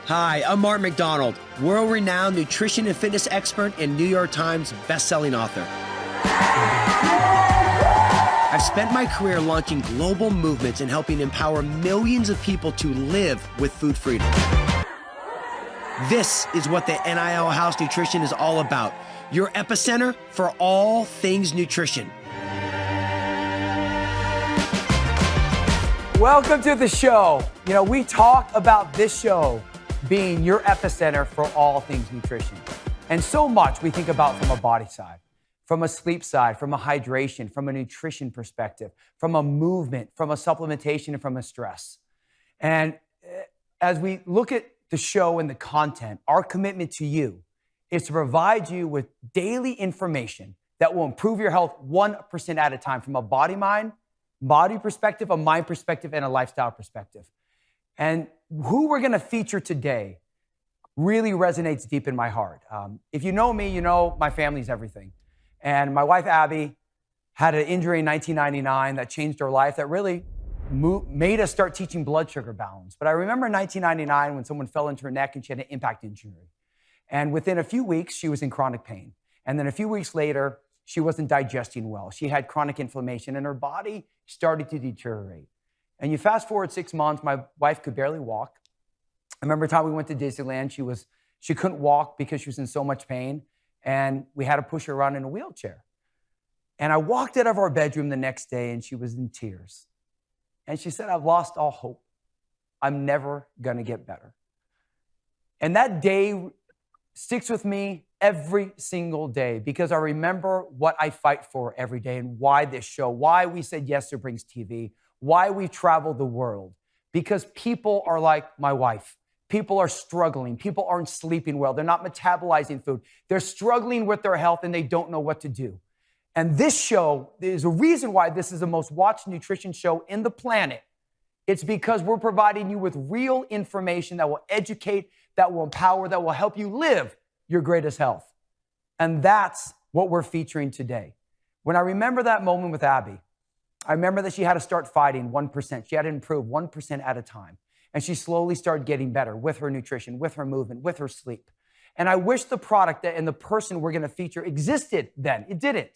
Hi, I'm Mark Macdonald, world-renowned nutrition and fitness expert and New York Times best-selling author. I've spent my career launching global movements and helping empower millions of people to live with food freedom. This is what the Powerhouse Nutrition is all about, your epicenter for all things nutrition. Welcome to the show. You know, we talk about this show being your epicenter for all things nutrition. And so much we think about from a body side, from a sleep side, from a hydration, from a nutrition perspective, from a movement, from a supplementation, and from a stress. And as we look at the show and the content, our commitment to you is to provide you with daily information that will improve your health 1% at a time from a body perspective, a mind perspective, and a lifestyle perspective. And who we're going to feature today really resonates deep in my heart. If you know me, you know my family's everything. And my wife, Abby, had an injury in 1999 that changed her life, that really made us start teaching blood sugar balance. But I remember in 1999 when someone fell into her neck and she had an impact injury. And within a few weeks, she was in chronic pain. And then a few weeks later, she wasn't digesting well. She had chronic inflammation and her body started to deteriorate. And you fast forward 6 months, my wife could barely walk. I remember the time we went to Disneyland, she couldn't walk because she was in so much pain. And we had to push her around in a wheelchair. And I walked out of our bedroom the next day and she was in tears. And she said, "I've lost all hope. I'm never gonna get better." And that day sticks with me every single day because I remember what I fight for every day and why this show, why we said yes to Brinx TV, why we travel the world. Because people are like my wife. People are struggling. People aren't sleeping well. They're not metabolizing food. They're struggling with their health and they don't know what to do. And this show is a reason why this is the most watched nutrition show in the planet. It's because we're providing you with real information that will educate, that will empower, that will help you live your greatest health. And that's what we're featuring today. When I remember that moment with Abby, I remember that she had to start fighting 1%. She had to improve 1% at a time. And she slowly started getting better with her nutrition, with her movement, with her sleep. And I wish the product and the person we're going to feature existed then. It didn't.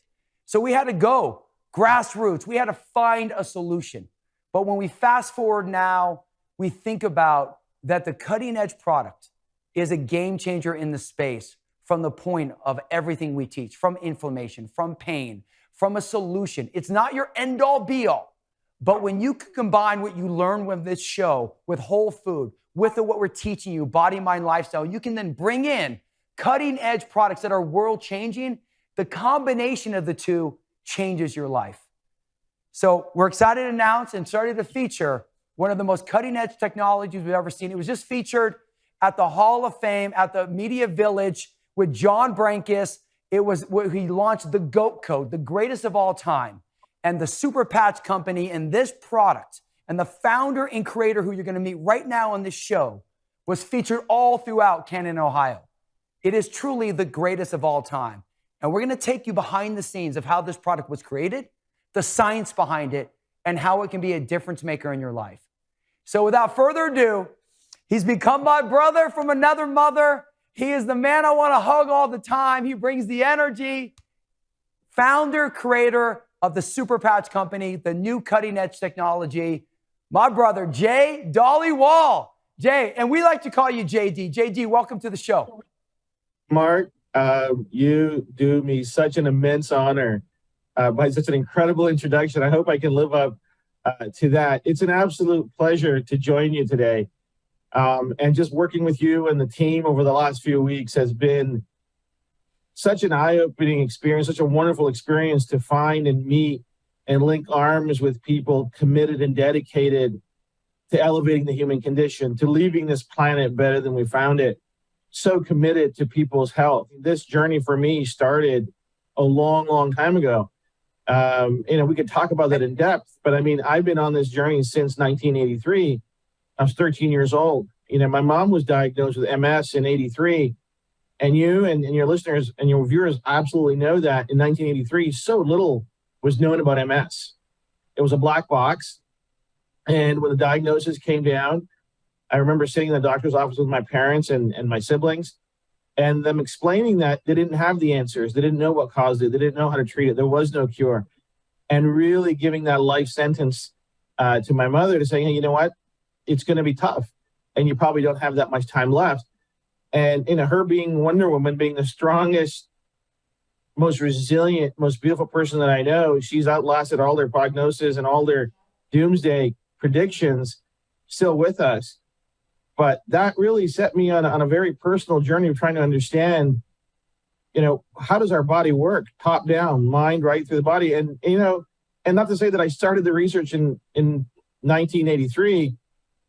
So we had to go grassroots. We had to find a solution. But when we fast forward now, we think about that the cutting edge product is a game changer in the space from the point of everything we teach, from inflammation, from pain, from a solution. It's not your end all be all, but when you can combine what you learn with this show with whole food, with what we're teaching you, body, mind, lifestyle, you can then bring in cutting edge products that are world changing. The combination of the two changes your life. So we're excited to announce and started to feature one of the most cutting edge technologies we've ever seen. It was just featured at the Hall of Fame, at the Media Village with John Brinx. It was where he launched the GOAT Code, the greatest of all time. And the Super Patch Company and this product and the founder and creator who you're going to meet right now on this show was featured all throughout Canton, Ohio. It is truly the greatest of all time. And we're going to take you behind the scenes of how this product was created, the science behind it, and how it can be a difference maker in your life. So without further ado, he's become my brother from another mother. He is the man I want to hug all the time. He brings the energy. Founder, creator of the Super Patch Company, the new cutting edge technology, my brother, Jay Dolly Wall. Jay, and we like to call you JD. JD, welcome to the show. Mark, you do me such an immense honor by such an incredible introduction. I hope I can live up to that. It's an absolute pleasure to join you today. And just working with you and the team over the last few weeks has been such an eye-opening experience, such a wonderful experience to find and meet and link arms with people committed and dedicated to elevating the human condition, to leaving this planet better than we found it, so committed to people's health. This journey for me started a long, long time ago. We could talk about that in depth, but I mean, I've been on this journey since 1983. I was 13 years old. My mom was diagnosed with MS in 83. And you and your listeners and your viewers absolutely know that in 1983, so little was known about MS. It was a black box. And when the diagnosis came down, I remember sitting in the doctor's office with my parents and my siblings, and them explaining that they didn't have the answers. They didn't know what caused it. They didn't know how to treat it. There was no cure. And really giving that life sentence to my mother to say, hey, you know what? It's going to be tough. And you probably don't have that much time left. And her being Wonder Woman, being the strongest, most resilient, most beautiful person that I know, she's outlasted all their prognosis and all their doomsday predictions, still with us. But that really set me on a very personal journey of trying to understand, how does our body work, top down, mind right through the body. And, and not to say that I started the research in 1983,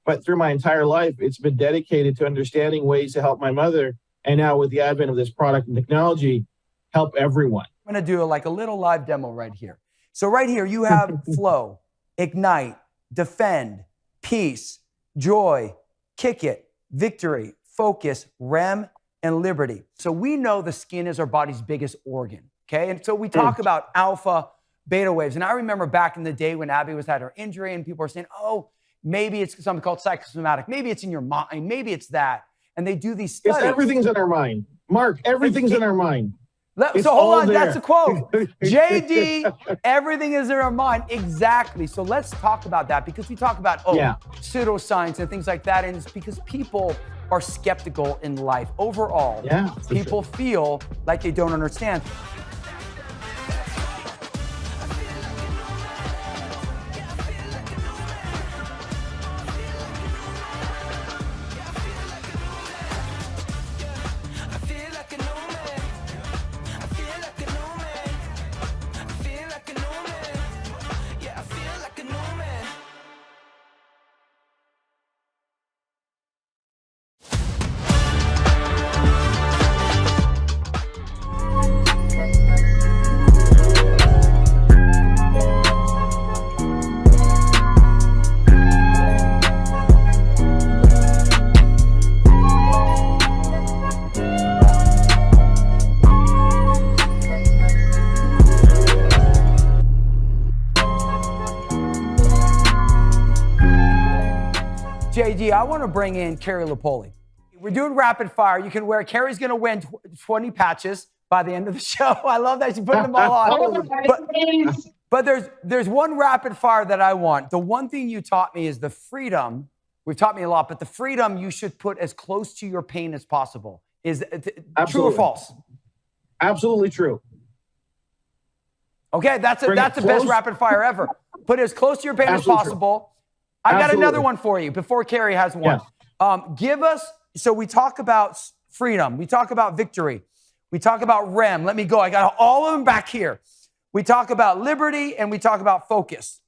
but through my entire life, it's been dedicated to understanding ways to help my mother. And now with the advent of this product and technology, help everyone. I'm going to do a little live demo right here. So right here, you have flow, ignite, defend, peace, joy, kick it, victory, focus, REM, and liberty. So we know the skin is our body's biggest organ, okay? And so we talk about alpha, beta waves. And I remember back in the day when Abby had her injury and people were saying, oh, maybe it's something called psychosomatic. Maybe it's in your mind. Maybe it's that. And they do these studies. Everything's in our mind. Mark, everything's in our mind. So hold on, that's a quote. JD, everything is in our mind. Exactly. So let's talk about that, because we talk about, pseudoscience and things like that. And it's because people are skeptical in life. Overall, people feel like they don't understand. JD, I want to bring in Carrie Lipoli. We're doing rapid fire. You can wear, Carrie's going to win 20 patches by the end of the show. I love that she's putting them all on. But there's one rapid fire that I want. The one thing you taught me is the freedom. We've taught me a lot, but the freedom you should put as close to your pain as possible. Is it true or false? Absolutely true. Okay, that's the best rapid fire ever. Put it as close to your pain as possible. True. I got another one for you before Carrie has one. Yeah. So we talk about freedom. We talk about victory. We talk about REM. Let me go. I got all of them back here. We talk about liberty and we talk about focus.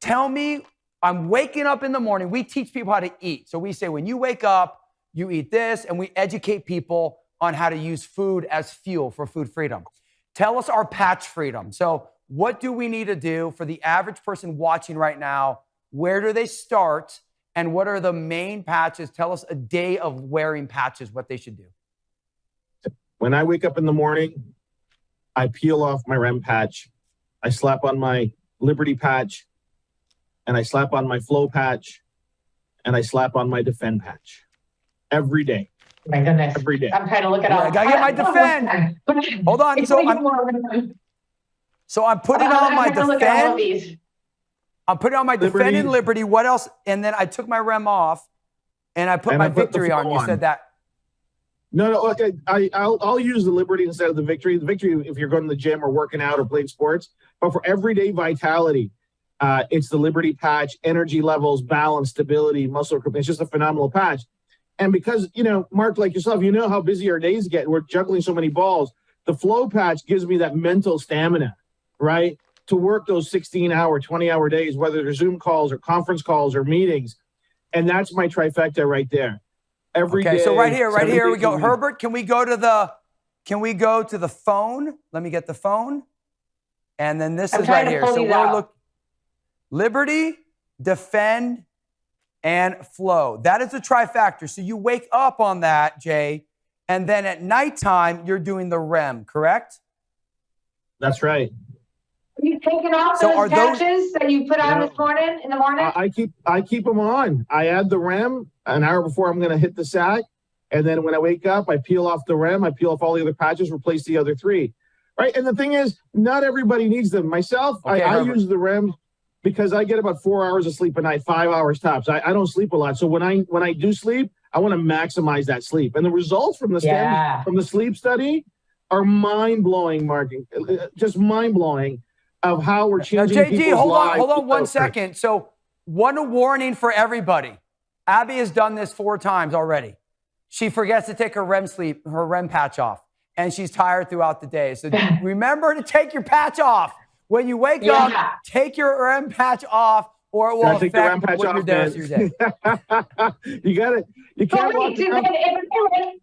Tell me, I'm waking up in the morning. We teach people how to eat. So we say, when you wake up, you eat this, and we educate people on how to use food as fuel for food freedom. Tell us our patch freedom. So what do we need to do for the average person watching right now? Where do they start? And what are the main patches? Tell us a day of wearing patches, what they should do. When I wake up in the morning, I peel off my REM patch. I slap on my Liberty patch, and I slap on my Flow patch, and I slap on my Defend patch. Every day. My goodness. Every day. I'm trying to look at all. I gotta get my Defend. Hold on. So I'm putting on my Defend. I'm putting on my Defend and Liberty. What else? And then I took my REM off, and I put my Victory on. You said that. No. Okay. I'll use the Liberty instead of the Victory. The Victory, if you're going to the gym or working out or playing sports. But for everyday vitality, it's the Liberty patch. Energy levels, balance, stability, muscle grip. It's just a phenomenal patch. And because, Mark, like yourself, how busy our days get. We're juggling so many balls. The Flow patch gives me that mental stamina, right? To work those 16-hour, 20-hour days, whether they're Zoom calls or conference calls or meetings. And that's my trifecta right there. Every day. So right here we go. Herbert, can we go to the phone? Let me get the phone. And then this is right here. So we'll look Liberty, Defend, and Flow. That is the trifactor. So you wake up on that, Jay, and then at nighttime, you're doing the REM, correct? That's right. you taken off So those are those- patches that you put on this morning in the morning? I keep them on. I add the REM an hour before I'm going to hit the sack. And then when I wake up, I peel off the REM, I peel off all the other patches, replace the other 3. Right. And the thing is, not everybody needs them. Myself, Okay, I use the REM because I get about 4 hours of sleep a night, 5 hours tops. I don't sleep a lot. So when I do sleep, I want to maximize that sleep. And the results from the sleep study are mind-blowing, Mark. Just mind-blowing of how we're changing now, JD, people's lives. hold on 1 second. So one warning for everybody. Abby has done this 4 times already. She forgets to take her REM patch off, and she's tired throughout the day. So remember to take your patch off. When you wake up, take your REM patch off, or it will affect what you're doing through your day. You can't walk around.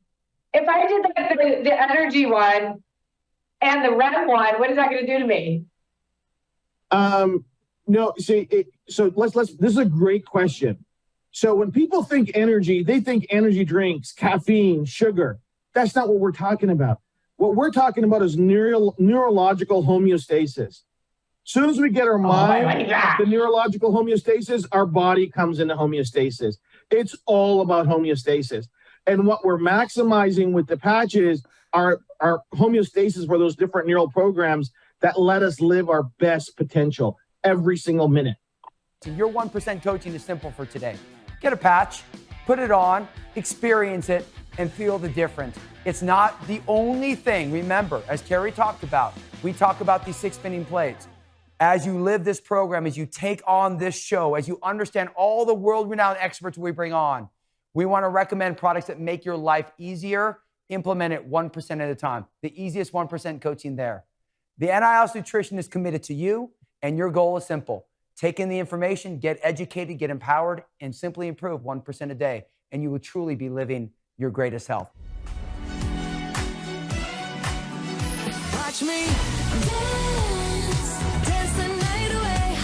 If I did the energy one and the REM one, what is that going to do to me? No, see, so let's. This is a great question. So when people think energy, they think energy drinks, caffeine, sugar. That's not what we're talking about. What we're talking about is neurological homeostasis. Soon as we get our mind, the neurological homeostasis, our body comes into homeostasis. It's all about homeostasis. And what we're maximizing with the patches are homeostasis for those different neural programs that let us live our best potential every single minute. Your 1% coaching is simple for today. Get a patch, put it on, experience it, and feel the difference. It's not the only thing. Remember, as Carrie talked about, we talk about these 6 spinning plates. As you live this program, as you take on this show, as you understand all the world-renowned experts we bring on, we want to recommend products that make your life easier. Implement it 1% at a time. The easiest 1% coaching there. The Powerhouse Nutrition is committed to you, and your goal is simple. Take in the information, get educated, get empowered, and simply improve 1% a day, and you will truly be living your greatest health. Watch me dance the night away.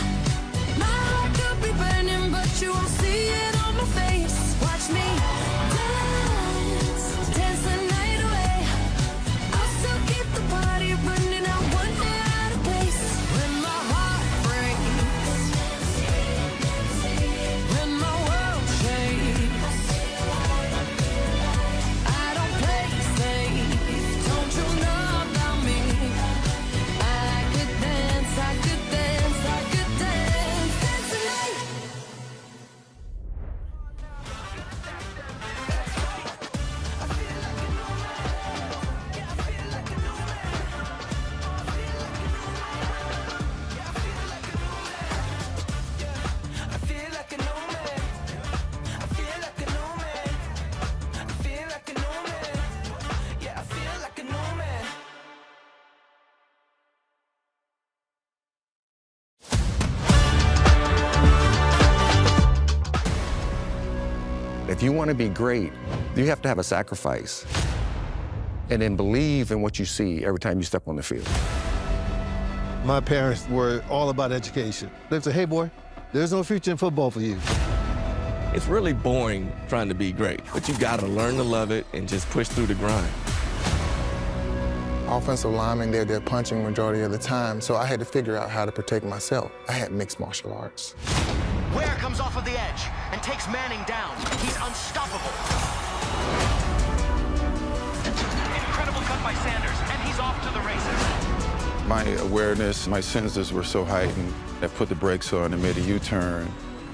My heart could be burning, but you won't see it on my face. Watch me dance the night away. I'll still keep the party running. I won't get out of place. When my heart breaks, when my world shakes, I don't play safe. Don't you know about me? I could dance, I could dance, I could dance, dance the night. I feel like a new man. I feel like a new man. I feel like a new man. Yeah, I feel like a new man. If you want to be great, you have to have a sacrifice. And then believe in what you see every time you step on the field. My parents were all about education. They said, hey boy, there's no future in football for you. It's really boring trying to be great, but you gotta learn to love it and just push through the grind. Offensive linemen, they're punching majority of the time, so I had to figure out how to protect myself. I had mixed martial arts. Ware comes off of the edge and takes Manning down. He's unstoppable. Incredible cut by Sanders, and he's off to the races. My awareness, my senses were so heightened that put the brakes on and made a U-turn,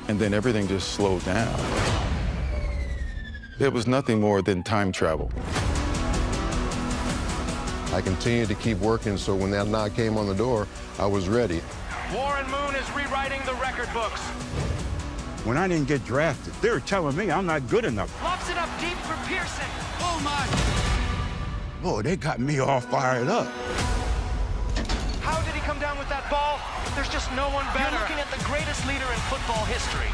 and then everything just slowed down. It was nothing more than time travel. I continued to keep working, so when that knock came on the door, I was ready. Warren Moon is rewriting the record books. When I didn't get drafted, they were telling me I'm not good enough. Lofts it up deep for Pearson. Oh my! Boy, they got me all fired up. How did he come down with that ball? There's just no one better. You're looking at the greatest leader in football history.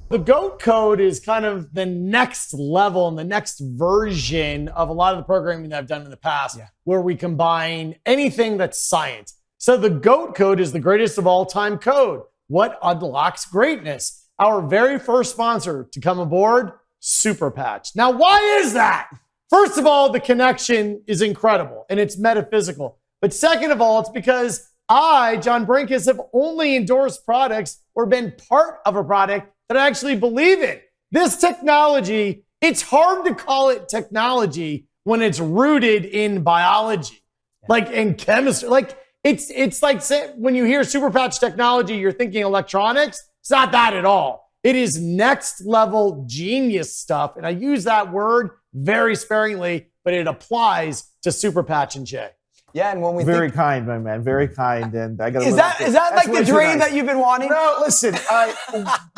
The GOAT code is kind of the next level and the next version of a lot of the programming that I've done in the past, where we combine anything that's science. So the GOAT code is the greatest of all time code. What unlocks greatness? Our very first sponsor to come aboard, Super Patch. Now, why is that? First of all, the connection is incredible and it's metaphysical. But second of all, it's because I, John Brinkus, have only endorsed products or been part of a product that I actually believe in. This technology, it's hard to call it technology when it's rooted in biology, like in chemistry. Like it's like when you hear super patch technology, you're thinking electronics. It's not that at all. It is next level genius stuff. And I use that word very sparingly, but it applies to super patch and Jay. Yeah, and when we very kind, my man, very kind, and I got. Is that like the dream that you've been wanting? No, listen.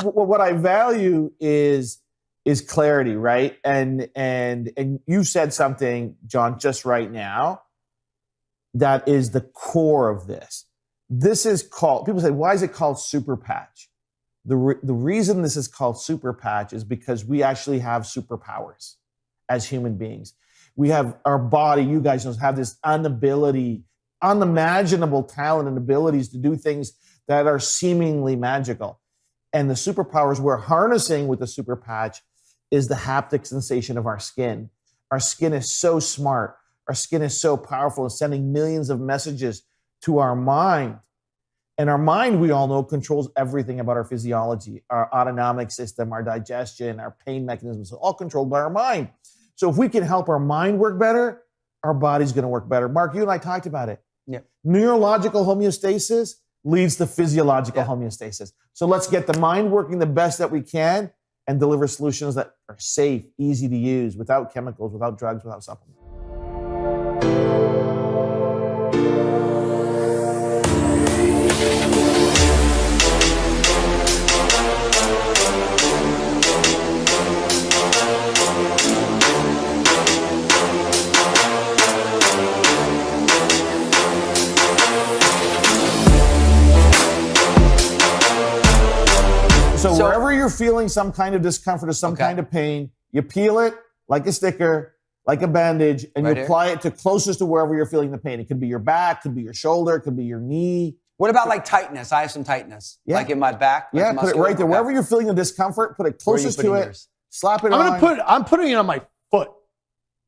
What I value is clarity, right? And you said something, John, just right now, that is the core of this. This is called. People say, why is it called super patch? The reason this is called super patch is because we actually have superpowers as human beings. We have our body, you guys know, have this unimaginable talent and abilities to do things that are seemingly magical. And the superpowers we're harnessing with the super patch is the haptic sensation of our skin. Our skin is so smart. Our skin is so powerful and sending millions of messages to our mind. And our mind, we all know, controls everything about our physiology, our autonomic system, our digestion, our pain mechanisms, all controlled by our mind. So if we can help our mind work better, our body's going to work better. Mark, you and I talked about it. Yeah. Neurological homeostasis leads to physiological homeostasis. So let's get the mind working the best that we can and deliver solutions that are safe, easy to use, without chemicals, without drugs, without supplements. So wherever you're feeling some kind of discomfort or some kind of pain, you peel it like a sticker, like a bandage, and you apply it to closest to wherever you're feeling the pain. It could be your back, could be your shoulder, could be your knee. What about like tightness? I have some tightness, like in my back. Yeah, put it right there. Wherever you're feeling the discomfort, put it closest to it. Slap it on. I'm putting it on my foot.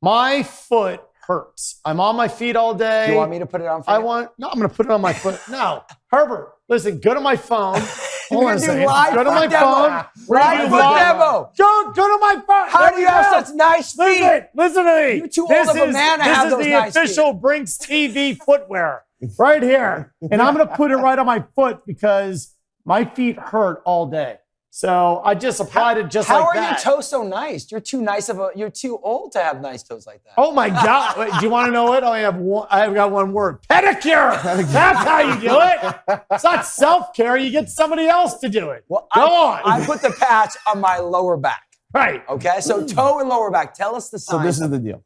My foot hurts. I'm on my feet all day. Do you want me to put it on for you? I'm going to put it on my foot. No. Herbert, listen, go to my phone. Hold on a second. Go to my phone. Live foot demo. Go to my phone. How do you have such nice feet? Listen to me. You're too old of a man to have those nice feet. This is the official Brinx TV footwear right here. And I'm going to put it right on my foot because my feet hurt all day. So I just applied it just like that. How are your toes so nice? You're too old to have nice toes like that. Oh my God. Wait, do you want to know what? I've got one word. Pedicure. That's how you do it. It's not self-care. You get somebody else to do it. Well, Go on. I put the patch on my lower back. Right. Okay. So toe and lower back. Tell us the signs. So this is the deal.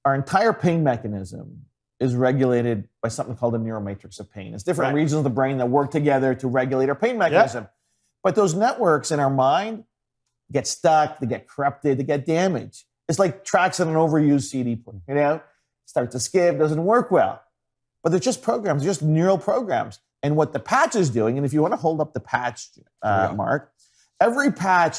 Our entire pain mechanism is regulated by something called the neuromatrix of pain. It's different regions of the brain that work together to regulate our pain mechanism. Yep. But those networks in our mind get stuck, they get corrupted, they get damaged. It's like tracks on an overused CD player, you know? Starts to skip, doesn't work well. But they're just programs, they're just neural programs. And what the patch is doing, and if you want to hold up the patch, Mark, every patch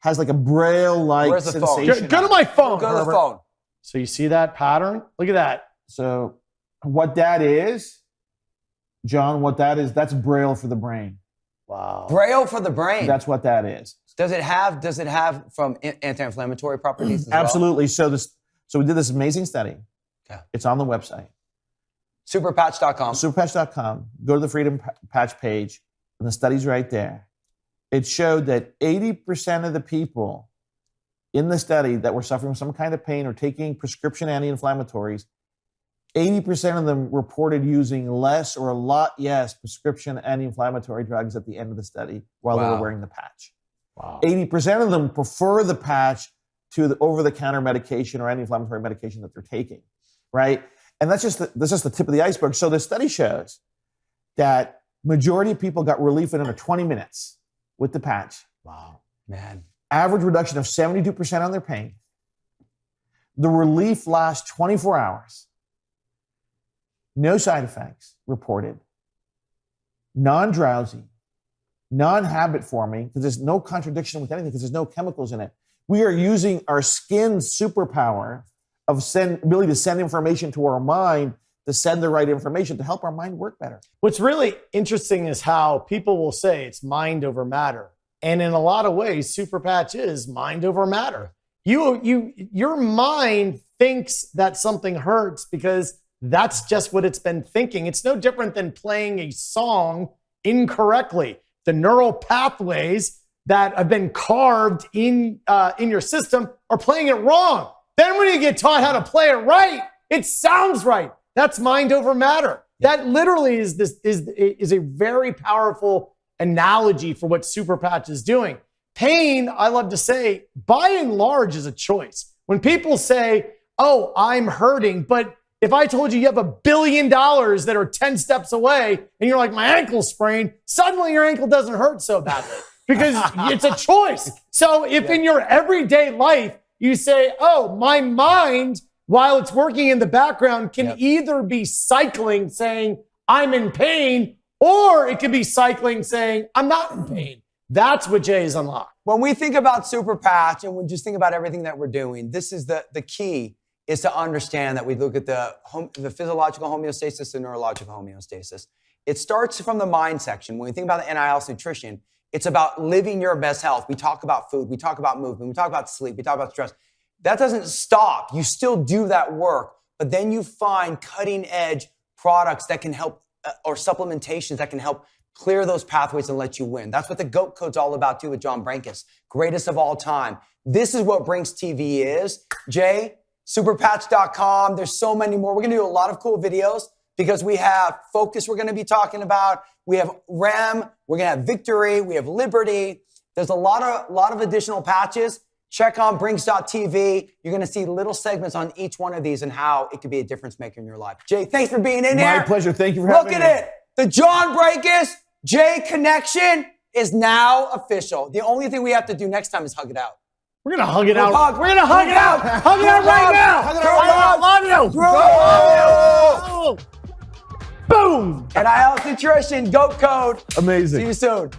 has like a braille-like sensation. Go to my phone. Go to the phone. So you see that pattern? Look at that. So what that is, John, that's braille for the brain. Wow. Braille for the brain. That's what that is. Does it have from anti-inflammatory properties as Absolutely. So we did this amazing study. Okay. It's on the website. Superpatch.com. Superpatch.com. Go to the Freedom Patch page, and the study's right there. It showed that 80% of the people in the study that were suffering from some kind of pain or taking prescription anti-inflammatories, 80% of them reported using less or a lot prescription anti-inflammatory drugs at the end of the study while they were wearing the patch. Wow. 80% of them prefer the patch to the over-the-counter medication or anti-inflammatory medication that they're taking, right? And that's just the tip of the iceberg. So the study shows that majority of people got relief in under 20 minutes with the patch. Wow. Man. Average reduction of 72% on their pain. The relief lasts 24 hours. No side effects reported. Non-drowsy. Non-habit forming, because there's no contradiction with anything, because there's no chemicals in it. We are using our skin's superpower of ability to send information to our mind to send the right information to help our mind work better. What's really interesting is how people will say it's mind over matter. And in a lot of ways, Super Patch is mind over matter. Your mind thinks that something hurts because that's just what it's been thinking. It's no different than playing a song incorrectly. The neural pathways that have been carved in your system are playing it wrong. Then when you get taught how to play it right, it sounds right. That's mind over matter. That literally is a very powerful analogy for what Super Patch is doing. Pain, I love to say, by and large, is a choice. When people say, oh, I'm hurting, but if I told you you have $1 billion that are 10 steps away and you're like, my ankle's sprained, suddenly your ankle doesn't hurt so badly because it's a choice. So if in your everyday life, you say, oh, my mind, while it's working in the background, can either be cycling saying, I'm in pain, or it could be cycling saying, I'm not in pain. That's what Jay is unlocked. When we think about Super Patch and we just think about everything that we're doing, this is the key is to understand that we look at the physiological homeostasis and neurological homeostasis. It starts from the mind section. When we think about the Powerhouse Nutrition, it's about living your best health. We talk about food, we talk about movement, we talk about sleep, we talk about stress. That doesn't stop. You still do that work, but then you find cutting edge products that can help or supplementations that can help clear those pathways and let you win. That's what the GOAT Code's all about too with John Brinx. Greatest of all time. This is what Brinx TV is. Jay, superpatch.com. There's so many more. We're going to do a lot of cool videos because we have Focus we're going to be talking about. We have REM. We're going to have Victory. We have Liberty. There's a lot of additional patches. Check on Brinx.tv. You're going to see little segments on each one of these and how it could be a difference maker in your life. Jay, thanks for being in here. My pleasure. Thank you for having me. Look at it. The John Brinx Jay connection is now official. The only thing we have to do next time is hug it out. We're going to hug it out. We're going to hug it out. Hug it out right now. Hug it out. Love you. Boom. And Powerhouse Nutrition, GOAT Code. Amazing. See you soon.